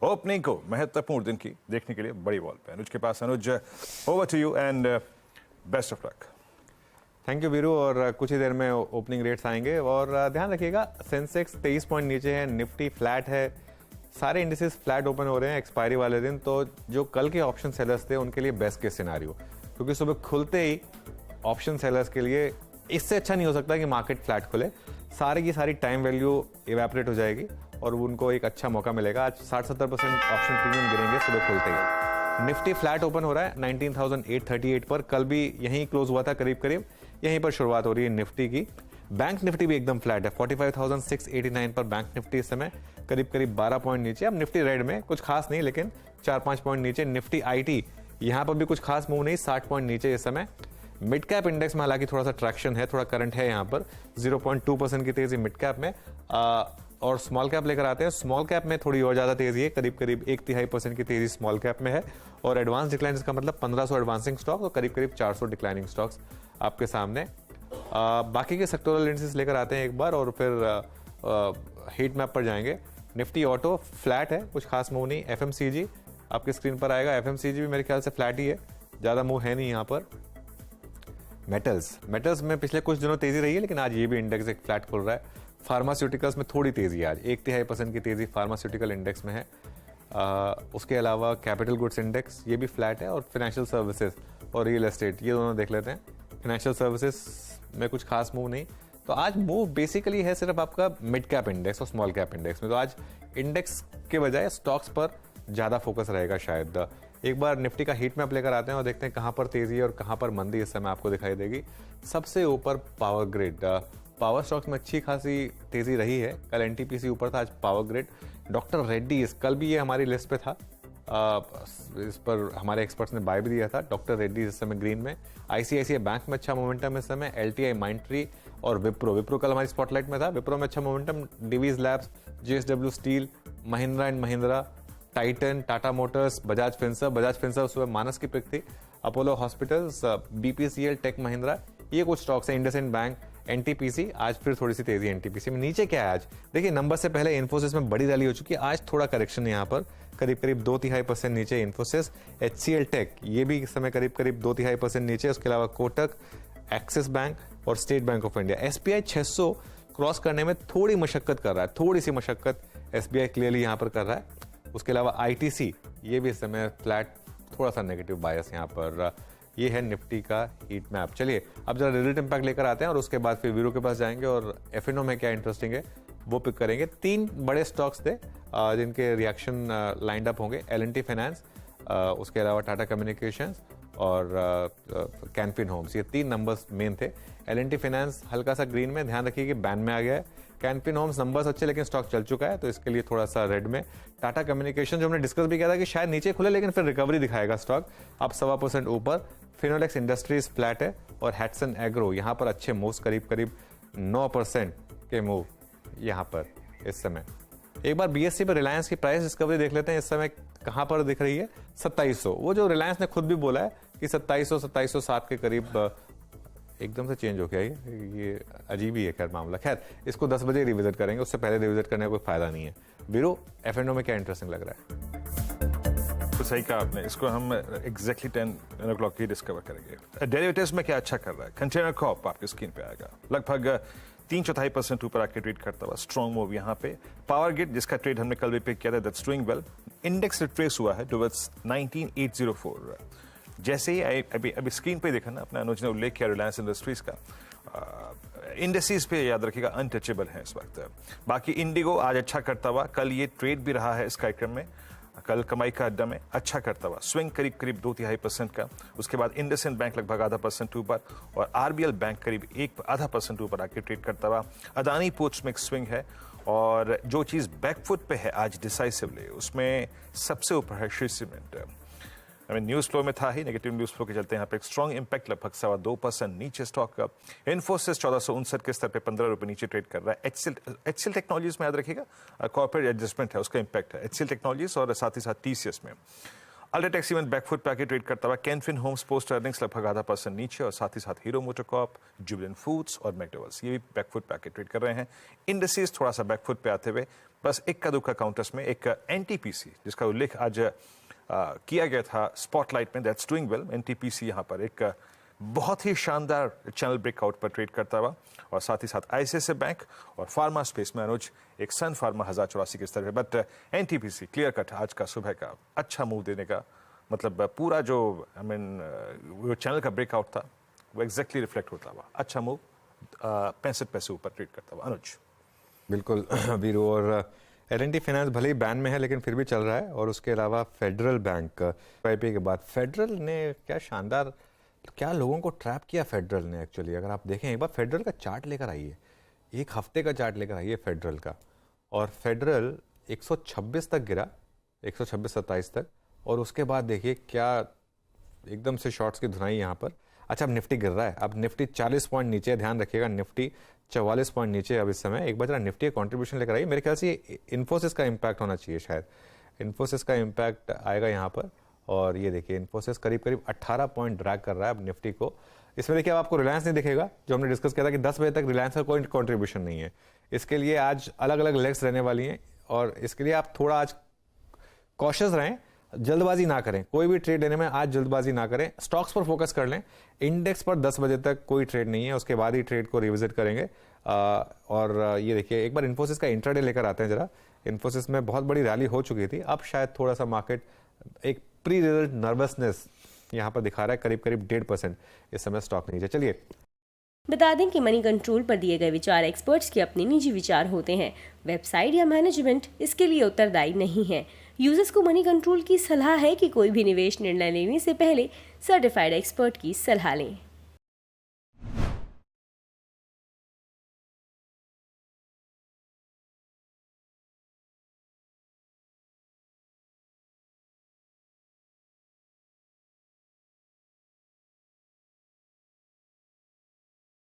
Opening को महत्वपूर्ण दिन की देखने के लिए बड़ी बॉल पे अनुज के पास। Anuj, over to you and best of luck. Thank you Viru. और कुछ ही देर में ओपनिंग रेट्स आएंगे और ध्यान रखिएगा सेंसेक्स 23 पॉइंट नीचे है, निफ्टी फ्लैट है, सारे इंडिसेस फ्लैट ओपन हो रहे हैं एक्सपायरी वाले दिन। तो जो कल के ऑप्शन सेलर्स थे उनके लिए बेस्ट केस सिनेरियो, क्योंकि सुबह खुलते ही ऑप्शन सेलर्स के लिए इससे अच्छा नहीं हो सकता कि मार्केट फ्लैट खुले। सारी की सारी टाइम वैल्यू इवेपोरेट हो जाएगी और उनको एक अच्छा मौका मिलेगा। आज 60-70% ऑप्शन प्रीमियम गिरेंगे सुबह खुलते ही। निफ्टी फ्लैट ओपन हो रहा है 19,838 पर, कल भी यहीं क्लोज हुआ था, करीब करीब यहीं पर शुरुआत हो रही है निफ्टी की। बैंक निफ्टी भी एकदम फ्लैट है 45,689 पर बैंक निफ्टी इस समय, करीब करीब 12 पॉइंट नीचे। अब निफ्टी रेड में कुछ खास नहीं, लेकिन 4-5 पॉइंट नीचे। निफ्टी आईटी यहां पर भी कुछ खास मूव नहीं, 60 पॉइंट नीचे इस समय। मिड कैप इंडेक्स में हालांकि थोड़ा सा ट्रैक्शन है, थोड़ा करंट है यहाँ पर, 0.2% की तेजी मिड कैप में। और स्मॉल कैप लेकर आते हैं। स्मॉल कैप में थोड़ी और ज्यादा तेजी है, करीब करीब 1/3% की तेजी स्मॉल कैप में है। और एडवांस डिक्लाइन, इसका मतलब 1500 एडवांसिंग स्टॉक्स और करीब करीब 400 डिक्लाइनिंग स्टॉक्स आपके सामने। बाकी के सेक्टोरल इंडिसेस लेकर आते हैं एक बार और फिर हीट मैप पर जाएंगे। निफ्टी ऑटो फ्लैट है, कुछ खास मूव नहीं। एफएमसीजी आपके स्क्रीन पर आएगा, एफएमसीजी भी मेरे ख्याल से फ्लैट ही है, ज्यादा मूव है नहीं यहाँ पर। मेटल्स में पिछले कुछ दिनों तेजी रही है, लेकिन आज ये भी इंडेक्स एक फ्लैट खुल रहा है। फार्मास्यूटिकल्स में थोड़ी तेजी है आज, 1/3% की तेजी फार्मास्यूटिकल इंडेक्स में है। उसके अलावा कैपिटल गुड्स इंडेक्स ये भी फ्लैट है। और फाइनेंशियल सर्विसेज और रियल एस्टेट ये दोनों देख लेते हैं। फाइनेंशियल सर्विसेज में कुछ खास मूव नहीं। तो आज मूव बेसिकली है सिर्फ आपका मिड कैप इंडेक्स और स्मॉल कैप इंडेक्स में। तो आज इंडेक्स के बजाय स्टॉक्स पर ज्यादा फोकस रहेगा शायद। एक बार निफ्टी का हीट मैप लेकर आते हैं और देखते हैं कहां पर तेजी और कहां पर मंदी इस समय आपको दिखाई देगी। सबसे ऊपर पावर ग्रिड, पावर स्टॉक्स में अच्छी खासी तेजी रही है। कल एनटीपीसी ऊपर था, आज पावर ग्रिड। डॉक्टर रेड्डीज, कल भी ये हमारी लिस्ट पे था, इस पर हमारे एक्सपर्ट्स ने बाय भी दिया था। डॉक्टर रेड्डीज इस समय ग्रीन में। आईसीआईसीआई बैंक में अच्छा मोमेंटम इस समय। एलटीआई, माइंडट्री और विप्रो कल हमारी स्पॉटलाइट में था। विप्रो में अच्छा momentum. Divi's labs, JSW steel, Mahindra and Mahindra, Titan, Tata motors, Bajaj Finserv सुबह मानस की पिक थी। Apollo hospitals, BPCL, tech Mahindra, ये कुछ स्टॉक्स हैं। इंडसइंड बैंक, एनटीपीसी, आज फिर थोड़ी सी तेजी एनटीपीसी में। नीचे क्या है आज देखिए, नंबर से पहले इन्फोसिस में बड़ी रैली हो चुकी है, आज थोड़ा करेक्शन है यहाँ पर, करीब करीब 2/3% नीचे इन्फोसिस। एचसीएल टेक ये भी इस समय करीब करीब 2/3% नीचे। उसके अलावा कोटक, एक्सिस बैंक और state bank of India. SBI 600 cross करने में थोड़ी मशक्कत कर रहा है, थोड़ी सी मशक्कत एसबीआई क्लियरली यहाँ पर कर रहा है। उसके अलावा आईटीसी ये भी इस समय फ्लैट, थोड़ा सा नेगेटिव बायस यहाँ पर। ये है निफ्टी का हीट मैप। चलिए अब जरा रिजल्ट इंपैक्ट लेकर आते हैं और उसके बाद फिर वीरू के पास जाएंगे और एफएनओ में क्या इंटरेस्टिंग है वो पिक करेंगे। 3 बड़े स्टॉक्स थे जिनके रिएक्शन लाइंड अप होंगे। एल&टी फाइनेंस, उसके अलावा टाटा कम्युनिकेशंस और कैनफिन होम्स, ये 3 नंबर्स मेन थे। एल&टी फाइनेंस हल्का सा ग्रीन में, ध्यान रखिए कि बैन में आ गया है। कैनफिन होम्स नंबर्स अच्छे लेकिन स्टॉक चल चुका है, तो इसके लिए थोड़ा सा रेड में। टाटा कम्युनिकेशन जो हमने डिस्कस भी किया था कि शायद नीचे खुले लेकिन फिर रिकवरी दिखाएगा स्टॉक, अब 1.25% ऊपर। फिनोलेक्स इंडस्ट्रीज फ्लैट है और हैट्सन एग्रो यहाँ पर अच्छे मूव्स, करीब करीब 9% के मूव यहाँ पर इस समय। एक बार बीएससी पर रिलायंस की प्राइस डिस्कवरी देख लेते हैं इस समय कहां पर दिख रही है, 2700। वो जो रिलायंस ने खुद भी बोला है कि 2700-2707 के करीब एकदम से चेंज हो गया ये अजीब ही है। खैर मामला, खैर इसको 10 बजे रिविजिट करेंगे, उससे पहले रिविजिट करने का कोई फायदा नहीं है। वीरू, एफएनओ में क्या इंटरेस्टिंग लग रहा है? तो सही कहा आपने, इसको हम एग्जैक्टली 10 o'clock ही डिस्कवर करेंगे। डेरिवेटिव्स में क्या अच्छा कर रहा है? कंटेनर कॉर्प आपकी स्क्रीन पे आएगा, लगभग 3/4% ऊपर आके ट्रेड करता हुआ, स्ट्रॉन्ग मूव यहाँ पे। पावर ग्रिड जिसका ट्रेड हमने कल भी पिक किया था, that's doing well. Index retrace हुआ है टुवर्ड्स 19,804। जैसे ही अभी स्क्रीन पे देखा ना, अपना अनुज ने उल्लेख किया रिलायंस इंडस्ट्रीज का, इंडेक्सेस पे याद रखिएगा अनटचेबल है इस वक्त। बाकी इंडिगो आज अच्छा करता हुआ, कल ये ट्रेड भी रहा है इस कार्यक्रम में, कल कमाई का अड्डा में अच्छा करता हुआ, स्विंग करीब करीब 2/3% का। उसके बाद इंडसइंड बैंक लगभग 0.5% ऊपर और आरबीएल बैंक करीब 1.5% ऊपर आके ट्रेड करता हुआ। अदानी पोर्ट्स में एक स्विंग है और जो चीज बैकफुट पे है आज डिसाइसिवली, उसमें सबसे ऊपर है श्री सीमेंट। न्यूज फ्लो में था ही, नेगेटिव न्यूज फ्लो के चलते यहाँ पे एक स्ट्रॉन्ग इंपैक्ट, लगभग 2.25% नीचे स्टॉक का। इन्फोसिस 1459 के स्तर पे 15 रुपए नीचे ट्रेड कर रहा है। एचसीएल टेक्नोलॉजीज में याद रखिएगा कॉर्पोरेट एडजस्टमेंट है, उसका इंपैक्ट है एचसीएल टेक्नोलॉजीज और साथ ही साथ टीसीएस में। अल्ट्राटेक इवेंट बैकफुट पे आके ट्रेड करता हुआ। कैनफिन होम्स पोस्ट अर्निंग्स लगभग 0.5% नीचे और साथ ही साथ हीरो मोटोकॉर्प, जुबिलेंट फूड्स और मैकडॉवेल्स ये भी बैकफुट पे आके ट्रेड कर रहे हैं। इंडस्ट्रीज थोड़ा सा बैकफुट पे आते हुए बस एक का दुक्का काउंटर्स में एक एनटीपीसी जिसका उल्लेख आज किया गया था स्पॉटलाइट में, दैट्स डूइंग वेल। एनटीपीसी यहाँ पर एक बहुत ही शानदार चैनल ब्रेकआउट पर ट्रेड करता हुआ, और साथ ही साथ आईसीआईसीआई बैंक और फार्मा स्पेस में अनुज एक सन फार्मा 1084 के स्तर पे। बट एनटीपीसी क्लियर कट आज का सुबह का अच्छा मूव देने का मतलब पूरा जो वो चैनल का ब्रेकआउट था वो एग्जैक्टली रिफ्लेक्ट होता हुआ अच्छा मूव 65 पैसे ऊपर ट्रेड करता हुआ। अनुज बिल्कुल वीरू, और L&T फाइनेंस भले ही बैन में है लेकिन फिर भी चल रहा है। और उसके अलावा फेडरल बैंक आईपीओ के बाद फेडरल ने क्या शानदार, क्या लोगों को ट्रैप किया फेडरल ने एक्चुअली। अगर आप देखें एक बार फेडरल का चार्ट लेकर आइए, एक हफ्ते का चार्ट लेकर आइए फेडरल का, और फेडरल 126 तक गिरा, 126-27 तक, और उसके बाद देखिए क्या एकदम से शॉर्ट्स की धुनाई यहाँ पर। अच्छा, अब निफ्टी गिर रहा है, अब निफ्टी 40 पॉइंट नीचे है, ध्यान रखिएगा निफ्टी 44 पॉइंट नीचे अब इस समय। एक बार जरा निफ्टी का कॉन्ट्रीब्यूशन लेकर आइए, मेरे ख्याल से इन्फोसिस का इम्पैक्ट होना चाहिए, शायद इन्फोसिस का इम्पैक्ट आएगा यहाँ पर। और ये देखिए इन्फोसिस करीब करीब 18 पॉइंट ड्रैग कर रहा है अब निफ्टी को। इसमें देखिए अब आपको रिलायंस नहीं दिखेगा, जो हमने डिस्कस किया था कि 10 बजे तक रिलायंस का कोई कॉन्ट्रीब्यूशन नहीं है। इसके लिए आज अलग अलग लेग्स रहने वाली हैं, और इसके लिए आप थोड़ा आज कॉशियस रहें, जल्दबाजी ना करें, कोई भी ट्रेड लेने में आज जल्दबाजी ना करें, स्टॉक्स पर फोकस कर लें। इंडेक्स पर 10 बजे तक कोई ट्रेड नहीं है, उसके बाद ही ट्रेड को रिविजिट करेंगे। और ये देखिए एक बार इन्फोसिस का इंट्राडे लेकर आते हैं जरा। इन्फोसिस में बहुत बड़ी रैली हो चुकी थी, अब शायद थोड़ा सा मार्केट एक प्री रिजल्ट नर्वसनेस यहाँ पर दिखा रहा है, करीब करीब 1.5% इस समय स्टॉक नीचे। चलिए बता दें कि मनी कंट्रोल पर दिए गए विचार एक्सपर्ट्स के अपने निजी विचार होते हैं। वेबसाइट या मैनेजमेंट इसके लिए उत्तरदायी नहीं है। यूजर्स को मनी कंट्रोल की सलाह है कि कोई भी निवेश निर्णय लेने से पहले सर्टिफाइड एक्सपर्ट की सलाह लें।